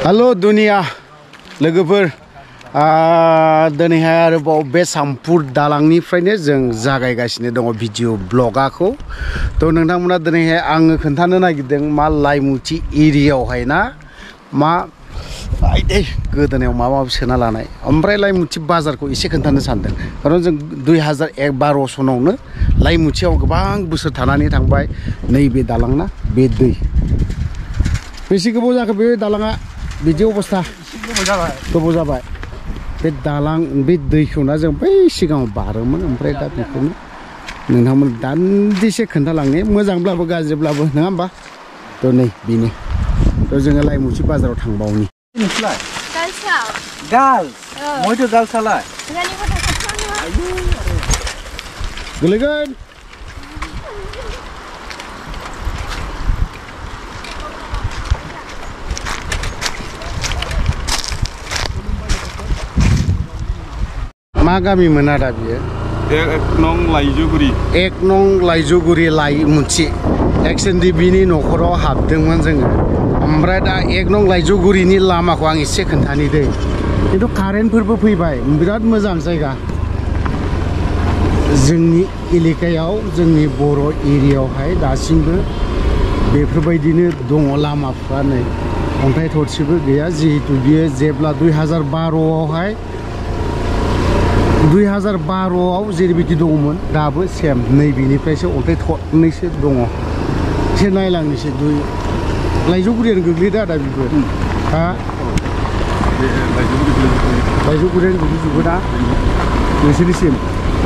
hello दुनिया लोगोफोर दिनैहाय आरोबाव बे सामपुर दालांनिफ्रायनो जों जागायगासिनो दङ भिडिअ ब्लगाखौ थ' नोंथांमोना दिनैहाय आङो खोन्थानो नागिरदों मा लाइमुथि एरियायावहाय ना मा आइदै गोदोनायाव माबा माबि सोना लानाय ओमफ्राय लाइमुथि बाजारखौ एसे खोन्थानो सानदों खारन जों 2012 सनावनो लाइमुथियाव गोबां बोसोर थानानै थांबाय नैबे दालां ना बे दै बेसे गोबाव जाखो बे दालाङा बिदि अबस्था गोबाव जाबाय बे दालां बे दैखौ ना जों बै सिगाङाव बारोमोन ओमफ्राय दा बेखौनो नोंथांमोन दान्दिसे खोन्थालांनो मोजांब्लाबो गाज्रिब्लाबो नङा होमबा थ' नै बेनो थ' जोङो लाइमुथि बाजाराव थांबावनि गोलैगोन मा गामि मोन आदा बियो एक नं लाइजुगुरि लाइमुथि एक्सेन्डि बिनि न'खराव हाबदोंमोन जोङो ओमफ्राय दा एक नं लाइजुगुरिनि लामाखौ आं एसे खोन्थानि दै खिन्थु कारेन्टफोरबो फैबाय बिराद मोजां जायगा जोंनि एलेकायाव जोंनि बर' एरियायावहाय दासिमबो बेफोरबायदिनो दङ लामाफ्रा नै अन्थाइ थरसेबो गैया जिहेतु बियो जेब्ला 2012आव जेरैबायदि दङमोन दाबो सेम नैबेनिफ्रायसो अन्थाइ थरनैसो दङ एसे नायलांनोसै लाइजौगुरियानो गोग्लैदो आदा बेबो हा लाइजौगुरियानो गोग्लैजोबो ना नोंसोरनिसिम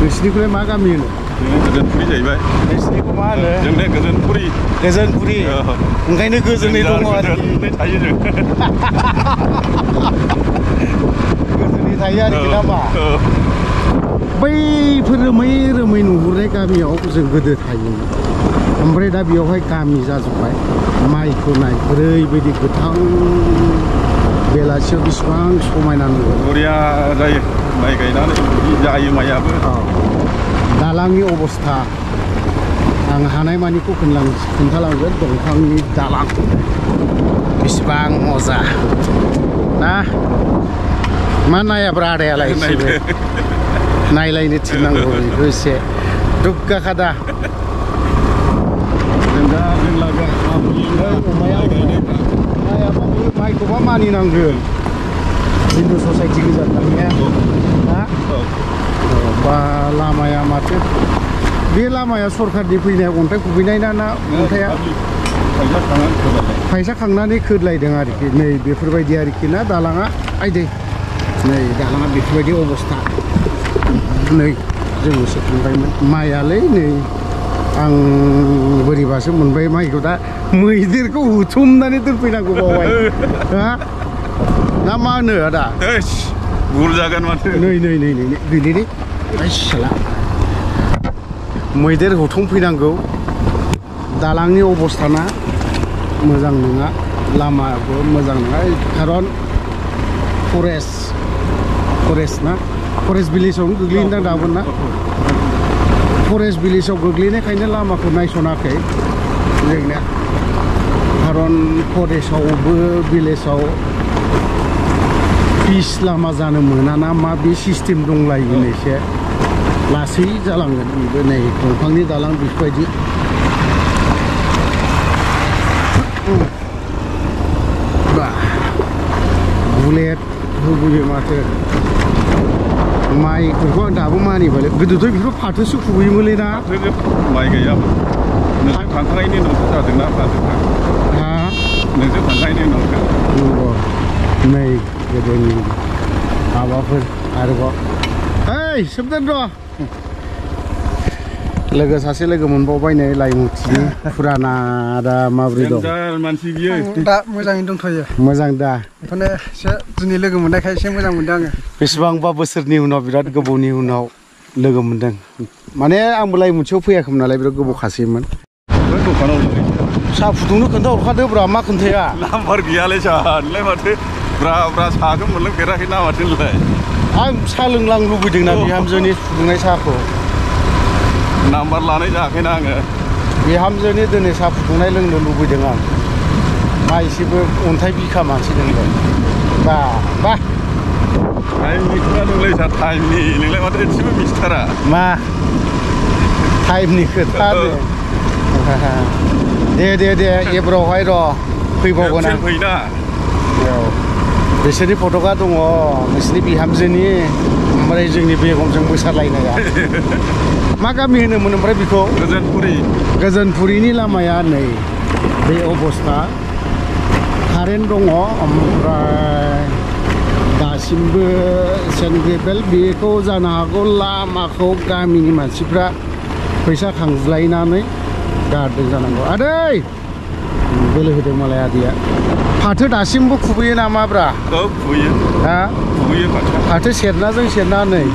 नोंसोरनिखौलाय मा गामि होनो गोजोनपुरि जाहैबाय नोंसोरनिखौ मा होनो जोंने गोजोनपुरि ओंखायनो गोजोनै दङ आरो गोजोनै थायो जों गोजोनै थायो आरोखि नामा बैफोर रोमै नुहुरनाय गामियाव जों गोदो थायोमोन ओमफ्राय दा बेयावहाय गामि जाजोब्बाय माइखौ नाय ओरैबायदि गोथां बेलासियाव बेसेबां समायना नुयो बरिया जायो माइ गायनानै जायो माइयाबो दालांनि अबस्था आं हानायमानिखौ खोन्थालांगोन दंफांनि दालां बेसेबां मजा ना मा नायाब्रा आदायालाय नायलायनो थिननांगौ बेखौ एसे दुग्गाखादा माइखौबा मानिनांगोन हिन्दु ससाइटि गोजा थांनाया ना बा लामाया माथो बे लामाया सरकारनि फैनाय अन्थाइ खुबैनाय ना अन्थाइया फैसा खांनानै खोदलायदों आरोखि नै बेफोरबायदि आरोखि ना दालाङा आइदै नै दालाङा बेफोरबायदि अबस्था नै जोंसो थांबायमोन माइयालै नै आं बोरैबासो मोनबाय माइखौ दा मैदेरखौ हुथुमनानै दोनफैनांगौ बावहाय ना मा होनो आदा भुल जागोन माथो नै गैलै साला मैदेर हुथुमफैनांगौ दालांनि अबस्थाना मोजां नङा लामाबो मोजां नङा खारन फरेस्ट ना फरेस्ट भिलेजावनो गोग्लैदों दाबो ना फरेस्ट भिलेजाव गोग्लैनायखायनो लामाखौ नायसनाखै जोंनिया खारन फरेस्टआवबो भिलेजाव पिस लामा जानो मोना ना मा बे सिस्टेम दंलायो एसे लासै जालांगोन बेबो नै दंफांनि दालां बेफोरबायदि बुलेट होबोयो माथो माइफोरखौ आं दाबो मानिबाय गोदोथ' बेफोर फाथोसो खुबैयोमोनलै ना माइ गैयामोन नोंसोर थांखांनायनि उनावसो जादोंना फाथोफ्रा हा नोंसोर थांखांनायनि उनावसो नंगौ नै गोदोनि माबाफोर आरोबाव ओइ सोबदों र' लोगो सासे लोगो मोनबावबाय नै लाइमुथिनि फुराना दा माब्रै दं मानसि बियो दा मोजाङैनो दंथ'यो मोजां दा बेखौनो एसे दिनै लोगो मोननायखाय एसे मोजां मोनदों आङो बेसेबांबा बोसोरनि उनाव बिराद गोबावनि उनाव लोगो मोनदों माने आंबो लाइमुथियाव फैयाखैमोन नालाय बिराद गोबावखासैमोन दखानाव साहा फुदुंनो खोन्थाहरखादोब्रा मा खोन्थाया नाम्बार गैयालै साहालाय माथो ब्रा साहाखौ मोनलोंफेराखै ना माथोलाय आं साहा लोंलां लुबैदोंना बिहामजोनि फुदुंनाय साहाखौ नाम्बार लानाय जायाखैना आङो बिहामजोनि दिनै साहा फुदुंनाय लोंनो लुबैदों आं मा एसेबो अन्थाइ बिखा मानसि नोंलाय बा बा टाइमनि खोथा नोंलाय सार टाइमनि नोंलाय माथो एसेबो मिथिथारा मा टाइमनि खोथा दे एब्रावहाय र' फैबावगोन आं फैना बिसोरनि फट'गा दङ नोंसोरनि बिहामजोनि ओमफ्राय जोंनि बेगमजों मोसालायनाया मा गामि होनोमोन ओमफ्राय बेखौ गोजोनपुरिनि लामाया नै बे अबस्था कारेन्ट दङ ओमफ्राय दासिमबो सेन्ट ग्रेभेल बेखौ जानो हागौ लामाखौ गामिनि मानसिफ्रा फैसा खांज्लायनानै गारदों जानांगौ आदै बोलो होदों मालाय आदैया फाथो दासिमबो खुबैयो नामाब्रा खुबैयो हा खुबैयो फाथो सेरनाजों सेरनानै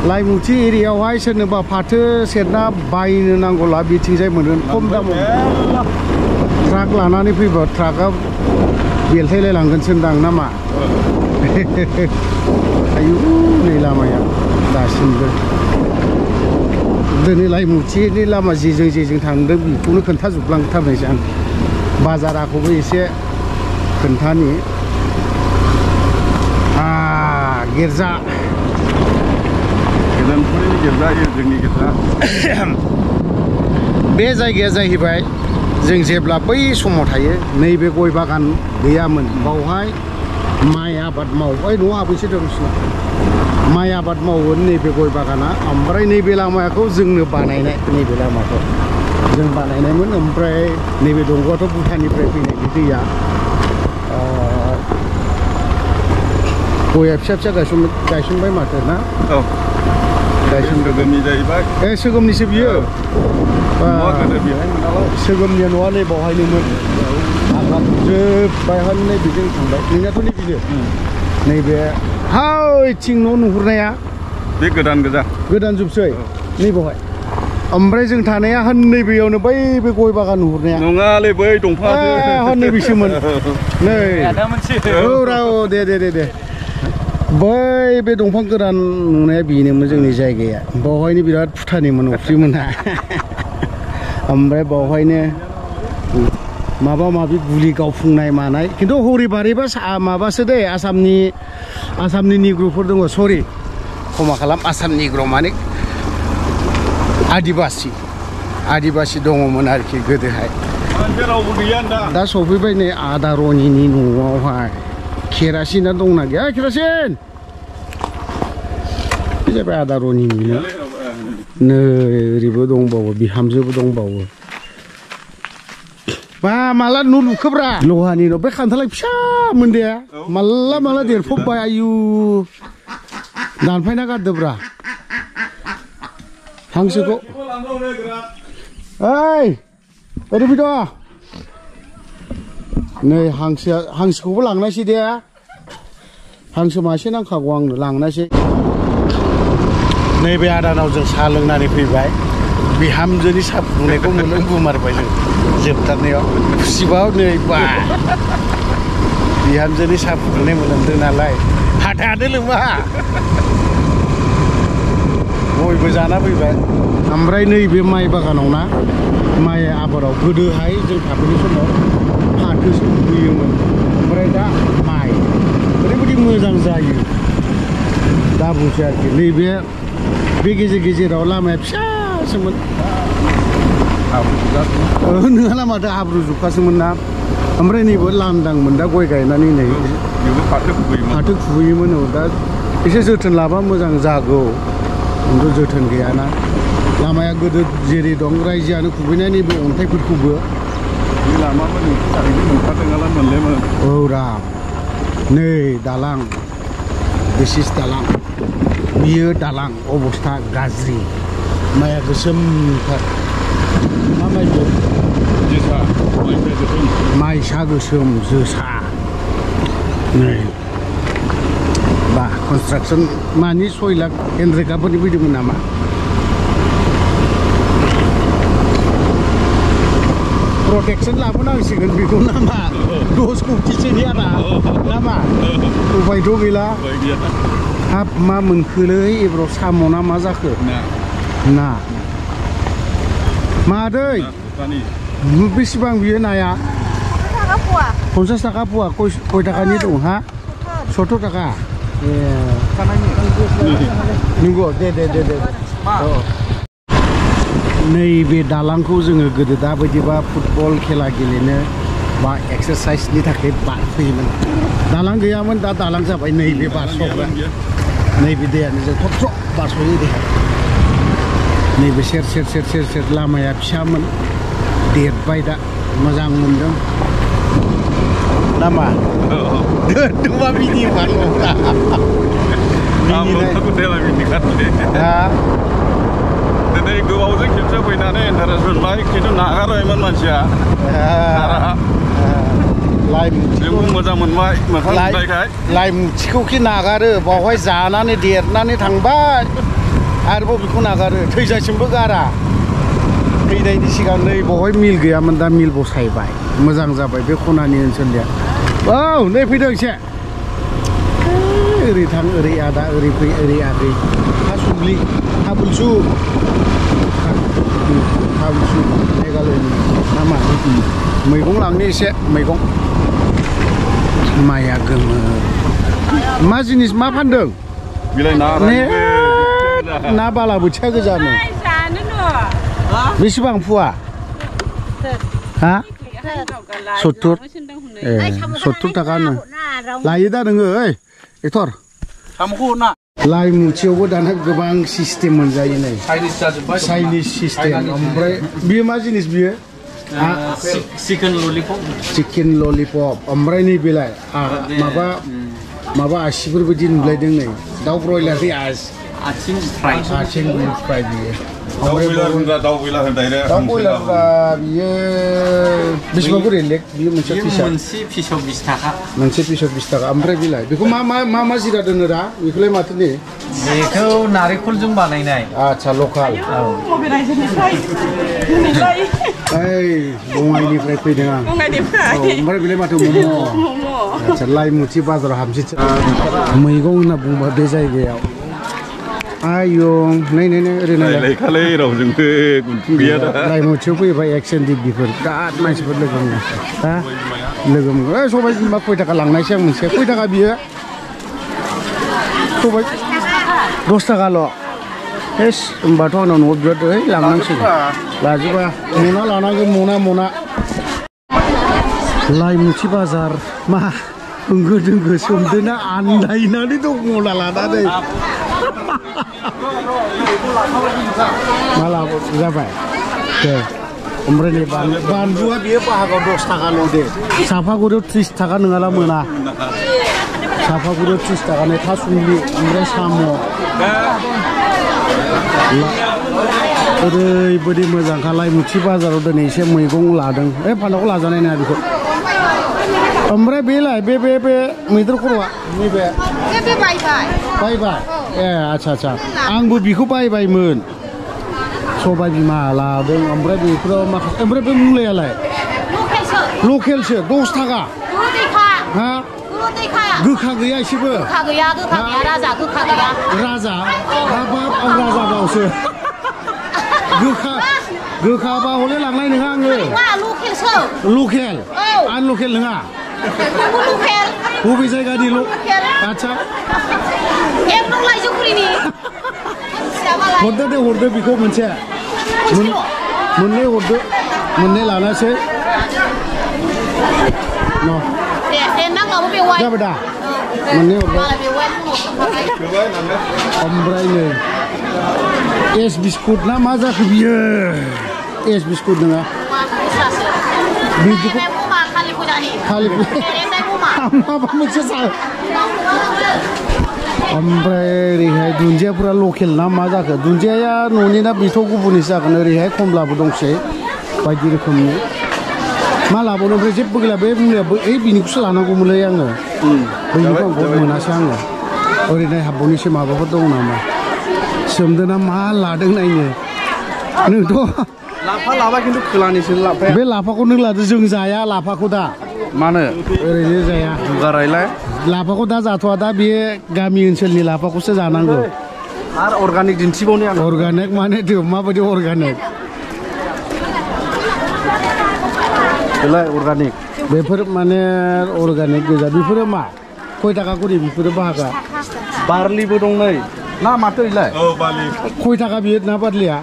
लाइमुथि एरियायावहाय सोरनोबा फाथो सेरना बायनो नांगौला बिथिंजाय मोनगोन खम दामाव ट्राक लानानै फैबा ट्राकआ बेलथायलायलांगोनसो दां नामा आयु नै लामाया दासिमबो दिनै लाइमुथिनि लामा जेजों थांदों बेखौनो खोन्थाजोबलांथारनोसै आं बाजाराखौबो एसे खोन्थानि गिर्जा गोजोनपुरिनि गिर्जा जोंनि गिर्जा बे जायगाया जाहैबाय जों जेब्ला बै समाव थायो नैबे गय बागान गैयामोन बावहाय माइ आबाद मावबाय न' हाबैसो दं बिसिना माइ आबाद मावो नैबे गय बागाना ओमफ्राय नैबे लामाखौ जोंनो बानायनाय नैबे लामाखौ जों बानायनायमोन ओमफ्राय नैबे दंग'आथ' भुटाननिफ्राय फैनाय बे दैया गया फिसा गायसनबाय माथो ना सोगोमनि जाहैबाय सोगोमनिसो बियो सोगोमनिया न'आ नै बावहायनोमोन हाग्रा जोब्बायहाय नै बेजों थांबाय नोंनाथ' नैबेनो नैबे हायथिं न' नुहुरनाया बे गोदान जोबसै नैबावहाय ओमफ्राय जों थानाया नैबेयावनो बै बे गय बागान नुहुरनाया नङालै बै दंफाङा नैबेसोमोन नै औ दे बै बे दंफां गोरान नुनाया बेनोमोन जोंनि जायगाया बावहायनो बिराद भुटानिमोन अफ्रिमोनहा ओमफ्राय बावहायनो माबा माबि गुलि गावफुंनाय मानाय खिन्थु हरि बारिबा माबासो दे आसामनि निग्र'फोर दङ सरि क्षमा खालाम आसाम निग्र' माने आदिबासि दङमोन आरोखि गोदोहाय रावबो गैया दा सफैबाय नै आदा रनिनि न'आवहाय केरासिना दंना गैया केरासिन बे जाबाय आदा रनिनि नै ओरैबो दंबावो बिहामजोबो दंबावो माला न' लुखोब्रा लहानि न' बे खान्थालाय फिसामोन दे माला देरफबबाय आयु दानफायना गारदोब्रा हांसोखौ ओइ ओरै फैद' नै हांसोखौबो लांनायसै दे हांसो मासे नांखागौ आंनो लांनायसै नैबे आदानाव जों साहा लोंनानै फैबाय बिहामजोनि साहा फुदुंनायखौ मोनलोंबोमारबाय जों जोबथारनायाव खुसिबाव नै बा बिहामजोनि साहा फुदुंनाय मोनलोंदों नालाय हाथायानो लोंबा बयबो जाना फैबाय ओमफ्राय नैबे माइ बागानाव ना माइ आबादाव गोदोहाय जों थाफैनाय समाव फाथोसो खुबैयोमोन ओमफ्राय दा माइ ओरैबायदि मोजां जायो दा बुंसै आरोखि नैबे बे गेजेराव लामाया फिसासोमोन नोंहा लामाथो हाब्रु जुबखासोमोन ना ओमफ्राय नैबो लांदांमोन दा गय गायनानै नै फाथो खुबैयोमोन दा एसे जोथोन लाबा मोजां जागौ खिन्थु जोथोन गैयाना लामाया गोदो जेरै दं रायजोआनो खुबैनाय नैबे अन्थाइफोरखौबो औ रा नै दालां दिस दालां बियो दालां अबस्था गाज्रि माइया गोसोमथार मा माइखौ माइसा गोसोम जोसा नै बा कनस्ट्राक्सन मानि 6 लाख एनरेगाफोरनि फैदोंमोन नामा प्रटेक्सन लाबोनांसिगोन बेखौ नामा 10 कौटिसोनि आदा नामा उपायथ' गैला हाब मा मोनखोलै एबाराव साम' ना मा जाखो ना मादै बेसेबां बियो नाया 50 थाखा फुवा कय थाखानि दं हा 70 थाखा नंगौ दे नैबे दालांखौ जोङो गोदो दाबायदिबा फुटबल खेला गेलेनो बा एक्सारसाइजनि थाखाय बारफैयोमोन दालां गैयामोन दा दालां जाबाय नैबे बारस'ग्रा नैबे दैयानो जों थब थब बारस'यो देहा नैबे सेर लामाया फिसामोन देरबाय दा मोजां मोनदों नामा दोमा बिदि बारल'ग्रा दिनै गोबावजों खेबसे फैनानै इन्टारेस्ट मोनबाय खिन्थु नागारोमोन मानसिया जोंबो मोजां मोनबाय मोखां नुनायखाय लाइ मुथिखौखि नागारो बावहाय जानानै देरनानै थांबाय आरोबाव बेखौ नागारो थैजासिमबो गारा थैनायनि सिगां नै बावहाय मिल गैयामोन दा मिल बसायबाय मोजां जाबाय बे खनानि ओनसोलनिया औ नै फैदों एसे ओरै थां ओरै आदा ओरै फै ओरै आगै हासुब्लि हाबुलसु मेघालयनि नामा मैगं लांनो एसे मैगं माइया गोमो मा जिनिस मा फानदों ना बालाबोथिया गोजानो बेसेबां फुवा हा 70 थाखानो लायो दा नोङो ओइ एक्टर लाइ मुथियावबो दाना गोबां सिस्टेम मोनजायो नै चाइनिज सिस्टेम ओमफ्राय बियो मा जिनिस बियो चिकेन ललिपप ओमफ्राय नैबेलाय माबा आसिफोरबायदि नुलायदों नै दाउ ब्रयलारनि आथिं फ्राय बियो दाउ बयलारफ्रा बियो बेसेबां गोरै लेग बियो मोनसे पिसाव 20 थाखा मोनसे पिसाव 20 थाखा ओमफ्राय बिलाय बेखौ मा जिरा दोनो दा बेखौलाय माथो ने बेखौ नारेंखलजों बानायनाय आच्छा लकाल ओइ बङाइनिफ्राय फैदों आं ओमफ्राय बेलाय माथो मम' आच्छा लाइ मुथि बाजाराव हाबसै मैगं होनना बुंबा बे जायगायाव आयं नै ओरैनो रावजोंबो गुन्थुं गैया दा लाइ मुथियाव फैयोबा एक्सन डिग्रिफोर बिराद मानसिफोर लोगो मोनो हा लोगो मोनो ओइ सबाइ बिमा खय थाखा लांनायसै आं मोनसे खय थाखा बियो सबाइ 10 थाखाल' हेस होमबाथ' आंनाव न'आव बिराद ओइ लांनांसिगोन लाजोबा मना लानांगोन मना लाइ मुथि बाजार मा होंगो दोंगो सोमदोना आन्दायनानै दं मना लानानै माला जाबाय दे ओमफ्राय नै बानलुआ बेयो बाहागाव 10 थाखाल' दे साफागुरियाव 30 थाखा नङाला मोना साफागुरियाव 30 थाखानि थासुमलि ओमफ्राय साम' ओरैबायदि मोजांखा लाइ मुथि बाजाराव दिनै एसे मैगं लादों फान्थावखौ लाजानाय नङा बेखौ ओमफ्राय बेलाय बे मैदेर खर'आ नैबे बायबाय ए आच्छा आंबो बेखौ बायबायमोन सबाइ बिमा लादों ओमफ्राय बेफोराव माखासे ओमफ्राय बे मुलायालाय लकेलसो 10 थाखा हा गोखा गैया एसेबो राजा हाबाब आं राजा बावसो गोखाबा हले लांनाय नङा आङो लकेल आं लकेल नङा बबे जायगानि आच्छा हरदो बेखौ मोनसे मोननै हरदो मोननै लानोसै जाबाय दा मोननै हरबाय ओमफ्राय नै एस बिस्कुट ना मा जाखो बियो एस बिस्कुट नङा बिदिखौ माबा मोनसे ओमफ्राय ओरैहाय दुन्दियाफोरा लकेल ना मा जाखो दुन्दियाया न'नि ना बेथ' गुबुननिसो जागोन ओरैहाय खमलाबो दंसै बायदि रोखोमनि मा लाबावनो ओमफ्राय जेबो गैला बे मुलियाबो बिनिखौसो लानांगौमोनलै आङो बैनिखौ आं गद मोनासै आङो ओरैनो हाबावनोसो माबाफोर दं नामा सोमदोना मा लादों नायनो नोंथ' लाफा लाबाय खिन्थु खोलानिसो लाफाया बे लाफाखौ नों लादो जों जाया लाफाखौ दा मानो ओरैनो जाया दुगारायलाय लाफाखौ दा जाथ'वा दा बे गामि ओनसोलनि लाफाखौसो जानांगौ आरो अर्गानिक दिन्थिबावनो आं अर्गानिक माने माबायदि अर्गानिक बेलाय अर्गानिक बेफोर माने अर्गानिक गोजा बेफोरो मा खय थाखा करि बेफोरो बाहागा बारलिबो दं नै ना माथो इलाय औ बालि खय थाखा बियो ना बारलिया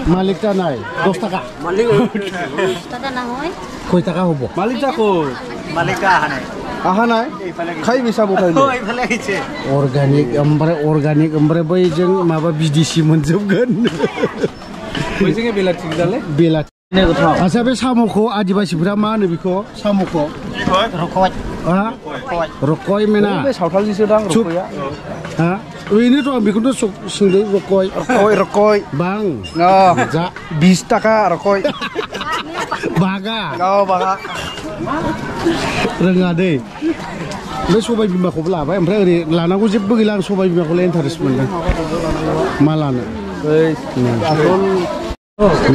मालिक जानाय 10 टाका खय थाखा हबो मालिक जाखो मालिका हानाय आहानाय खाय बिसा बखायनो अर्गानिक ओमफ्राय बैजों माबा बिदिसि मोनजोबगोन बैजों बेलाथि दाले बेलाथि आच्छा बे साम'खौ आदिबासिफोरा मा होनो बेखौ साम'खौ रकय मेना बे सावथालनिसो दां रकया हा ओरैनोथ' आं बेखौथ' सोंदों रकय बां जा 20 टाका रकय बागा बागा रोङा दै बे सबाय बिमाखौबो लाबाय ओमफ्राय ओरै लानांगौ जेबो गैला आं सबाय बिमाखौलाय इन्टारेस्ट मोनदों मा लानो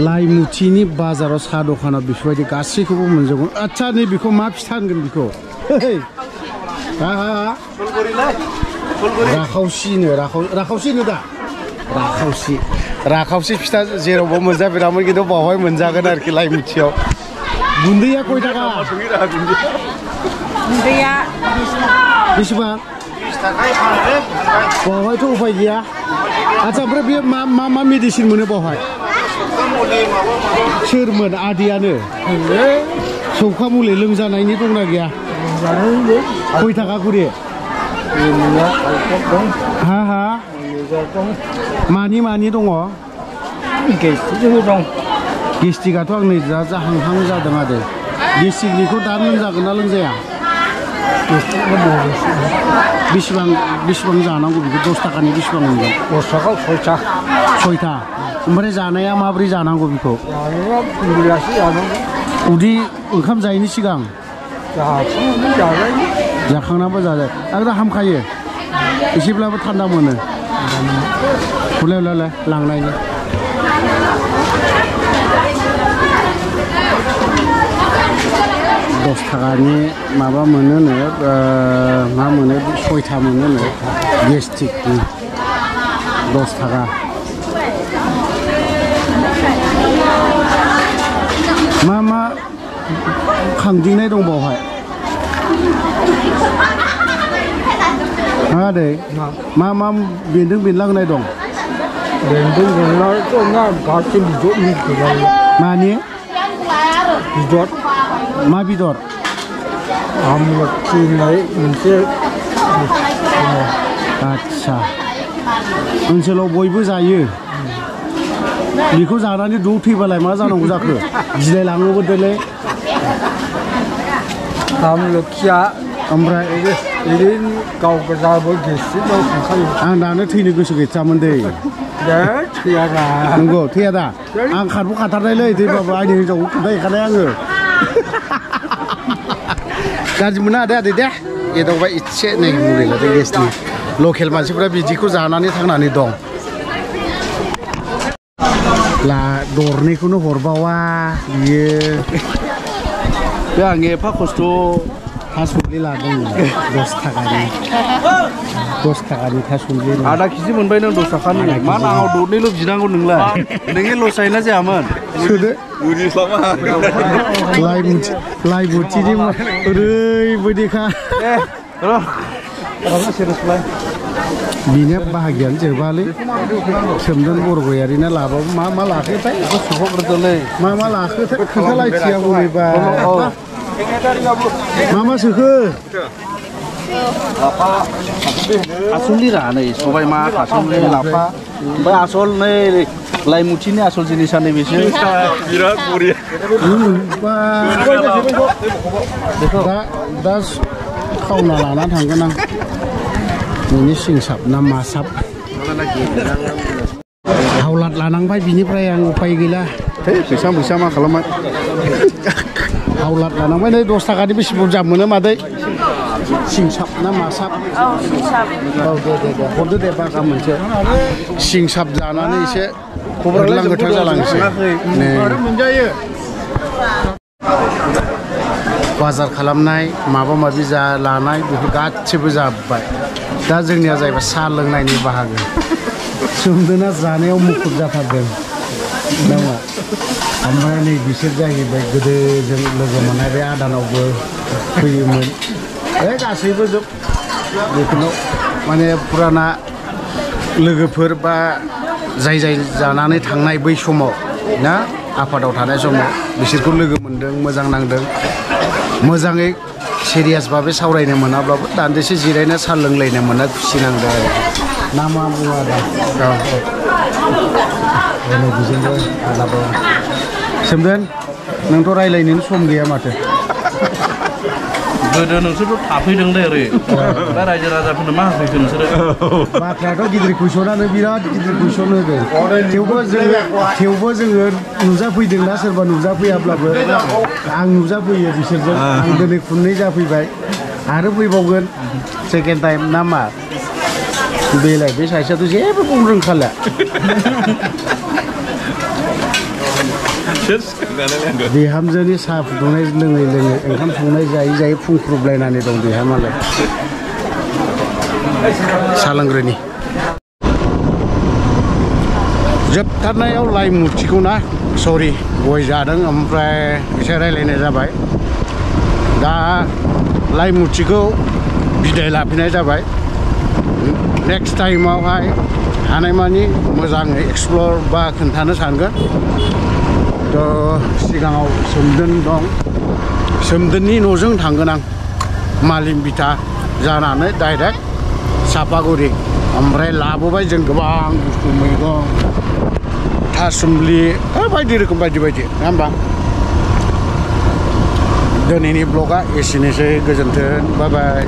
लाइमुथिनि बाजाराव साहा दखानाव बेफोरबायदि गासैखौबो मोनजोबगोन आच्छा नै बेखौ मा फिथा होनगोन बेखौ राखावसिनो दा राखावसि फिथा जेरावबो मोनजाफेरामोन खिन्थु बावहाय मोनजागोन आरोखि लाइमुथियाव गुन्दैया खय थाखा गुन्दैया बेसेबां बावहायथ' उफाय गैया आच्छा ओमफ्राय बे मा मेडिसिन मोनो बावहाय सोरमोन आदैयानो सौखा मुलि लोमजानायनि दंना गैया खय थाखा करि हा मानि दङ गेस्टिकआथ' आं नै दा जाहांहां जादों आरो गेस्टिकनिखौ दा लोंजागोन ना लोंजाया बेसेबां जानांगौ बेखौ 10 टाकानि बेसेबां मोनगोन 10 टाका 6था ओमफ्राय जानाया माब्रै जानांगौ बेखौ उदै ओंखाम जायैनि सिगां जाखांनाबो जाजाय आरो हामखायो एसेब्लाबो थान्दा मोनो हले लांनायनि 10 टाकानि माबा मोनोनो मा मोनो 6था मोनोनो गेस्ट्रिकनि 10 टाका मा खांदिंनाय दं बावहाय आदै मा बेन्दों बेनला होनाय दं बेन्दों बेनला गासिबो बिजों मानि बिदर मा बिदर आमलखिनाय मोनसे आच्छा ओनसोलाव बयबो जायो बेखौ जानानै द' थैबालाय मा जानांगौ जाखो गिलाय लाङोबो देलाय आमलखिया ओमफ्राय ओरैनो गाव गोजाबो गेस्टिकआव थांखायो आं दानो थैनो गोसो गैथारामोन दै थैयाना नंगौ थैया दा आं खारथारनायलै थैबाबो आंनि हिनजावखौ खोन्थाहैखानाय आङो गाज्रि मोना आदै दे एदावबाय एसे नै मुलि लादों गेसनि लकेल मानसिफ्रा बिदिखौ जानानै थांनानै दं दरनैखौनो हरबावा बियो बे आं एफा खस्थ' थासुमलि लादों 10 टाकानि थासुमलि आधा केजि मोनबाय नों 10 टाकानि मा नाङाव दरनैल' बिनांगौ नोंलाय नोंनि लस जायोना जायामोन सोदो लाइमुथिनि ओरैबायदिखा बिनो बाहागियानो जोबालै सोमदोन बरगयारिना लाबाबो मा लाखोथाय सौहरग्रोदोलै मा लाखोथाय खोन्थालायथिया बोरैबा मा सोखो लाफा आसलनि रा नै सबाय मा थासुमलि लाफा ओमफ्राय आसल नै लाइमुथिनि आसल जिनिसा नैबेसो बिराद बरिया दा खावना लाना थांगोन आं नोंनि सिंसाब ना मासाब हावलाद लानांबाय बिनिफ्राय आं उफाय गैला फैसा मा खालामबाय हावलाद लानांबाय नै 10 टाकानि बेसे बुरजा मोनो मादै सिंसाब ना मासाब औ दे हरदो दे बागा मोनसे सिंसाब जानानै एसे गोथां गोथां जालांसै मोनजायो बाजार खालामनाय माबा माबि लानाय बेफोर गासिबो जाबाय दा जोंनिया जाहैबाय साहा लोंनायनि बाहागो सोमदोना जानायाव मुखुब जाथारदों नामा ओमफ्राय नै बिसोर जाहैबाय गोदो जों लोगो मोननाय बे हादानावबो फैयोमोन बे गासैबो जोब बेखौनो माने फुराना लोगोफोर बा जाय जानानै थांनाय बै समाव ना आफादाव थानाय समाव बिसोरखौ लोगो मोनदों मोजां नांदों मोजाङै सिरियास भाबै सावरायनो मोनाब्लाबो दान्दिसे जिरायना सा लोंलायनो मोना खुसि नांदों आरो ना मा बुङो आदा औ बिजोंबो आदाबो सोमदोन नोंथ' रायलायनोनो सम गैया माथो गोदो नोंसोरथ' थाफैदोंलै ओरै दा रायजो राजाफोरनो मा होफैखो नोंसोरो बाथ्रायाथ' गिदिर कुइसनानो बिराद गिदिर कुइसन होगोन थेवबो जोङो नुजाफैदोंना सोरबा नुजाफैयाब्लाबो आं नुजाफैयो बिसोरजों आं दिनै खननै जाफैबाय आरो फैबावगोन सेकेन्ड टाइम ना मा बेलाय बे सासेयाथ' जेबो बुंनो रोंखाला बिहामजोनि साहा फुदुंनाय लोङै लोङै ओंखाम संनाय जायै जायै फुंख्रुबलायनानै दं बेहा मालाय साहा लोंग्रोनि जोबथारनायाव लाइ मुथिखौ ना सरि गय जादों ओमफ्राय एसे रायलायनाय जाबाय दा लाइ मुथिखौ बिदाय लाफिननाय जाबाय नेक्स्ट टाइमावहाय हानायमानि मोजाङै एक्सप्लर बा खोन्थानो सानगोन सिगाङाव सोमदोन दं सोमदोननि न'जों थांगोन आं मालिम बिथा जानानै डाइरेक्ट सापागुरि ओमफ्राय लाबोबाय जों गोबां बुस्थु मैगं थासुमलि बायदि रोखोम बायदि नङा होमबा दिनैनि ब्लगा एसेनोसै गोजोन्थों बाय बाय